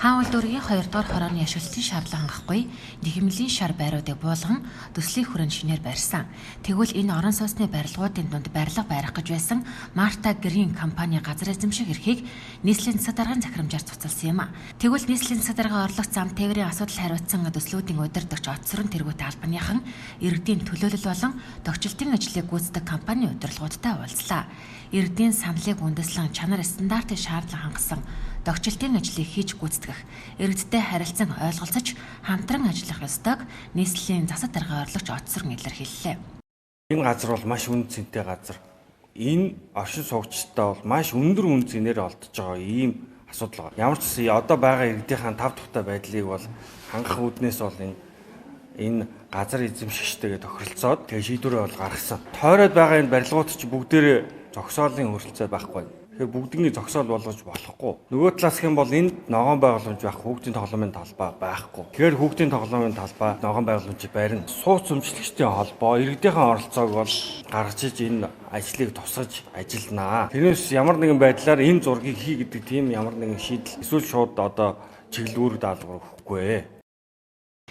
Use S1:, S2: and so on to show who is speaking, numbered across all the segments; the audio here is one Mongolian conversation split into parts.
S1: Хаан улдуугийн 2 дугаар хорооны ашиглалтын шаардлага хангахгүй нийгэмлийн шар байруудыг буулган төслийн хүрээнд шинээр барьсан. Тэгвэл энэ орон сууцны барилгуудын дунд барилга барих гэж байсан Марта Грин компани газар эзэмших эрхийг нийслэлийн засаг даргын захирамжаар цуцалсан юм а. Тэгвэл нийслэлийн засаг даргын орлогч зам тээврийн асуудал хариуцсан төслүүдийн удирдагч Отсрон тэргүүт албаныхан иргэдийн төлөөлөл болон тогтчлтын ажлыг гүйцэтгэх компани удирдлагуудтай уулзлаа. Иргэдийн саналыг үндэслэн чанар стандартын шаардлага хангасан тогтчлтын ажлыг хийж гүйцэтгэх, иргэдтэй харилцан ойлголцож хамтран ажиллах ёстойг нийслэлийн засаг даргын орлогч Отсрон илэрхийллээ.
S2: Энэ газар бол маш үн цэнтэй газар. Энэ оршин суугчтай бол маш өндөр үн цэнээр олдож байгаа ийм асуудал байна. Ямар ч гэсэн одоо байгаа иргэдийн тав тухтай байдлыг бол хангах үүднээс бол энэ газар эзэмшигчтэйгээ тохиролцоод тэгээ шийдвэрээ бол гаргасан. Тойроод байгаа энэ барилгууд ч бүгдээрээ зогсоолын хөрөлцөө байхгүй. Тэгэхээр бүгднийг зогсоол болгож болохгүй. Нөгөө талаас хэм бол энд ногоон байгууламж байх, хүүхдийн тоглоомын талбай байхгүй. Тэгэхээр хүүхдийн тоглоомын талбай, ногоон байгууламжийг барина. Сууц өмчлөгчдийн холбоо, иргэдийнхэн оролцоог бол гаргаж иж энэ ажлыг тусгаж ажилланаа. Тэрнээс ямар нэгэн байдлаар энэ зургийг хий гэдэг тийм ямар нэгэн шийдэл эсвэл шууд одоо чиглэлүүр даалгавар өгөхгүй.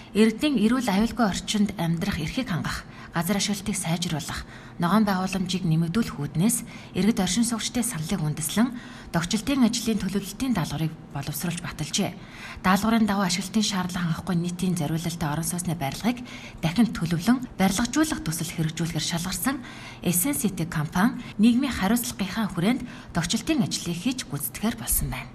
S1: Иргэдийн эрүүл аюулгүй орчинд амьдрах эрхийг хангах, газар ашиглалтыг сайжруулах, ногоон байгууламжийг нэмэгдүүлэх үүднээс иргэд оршин суугчдын саналыг үндэслэн тогтчлтын ажлын төлөвлөлтийн даалгаврыг боловсруулж баталжээ. Даалгаврын дагуу ашиглалтын шаардлага хангахгүй нийтийн зориулалтын орон сууцны барилгыг дахин төлөвлөн барилгажуулах төсөл хэрэгжүүлэхээр шалгарсан SNCT компани нийгмийн хариуцлагынхаа хүрээнд тогтчлтын ажлыг хийж гүйцэтгэхээр болсон байна.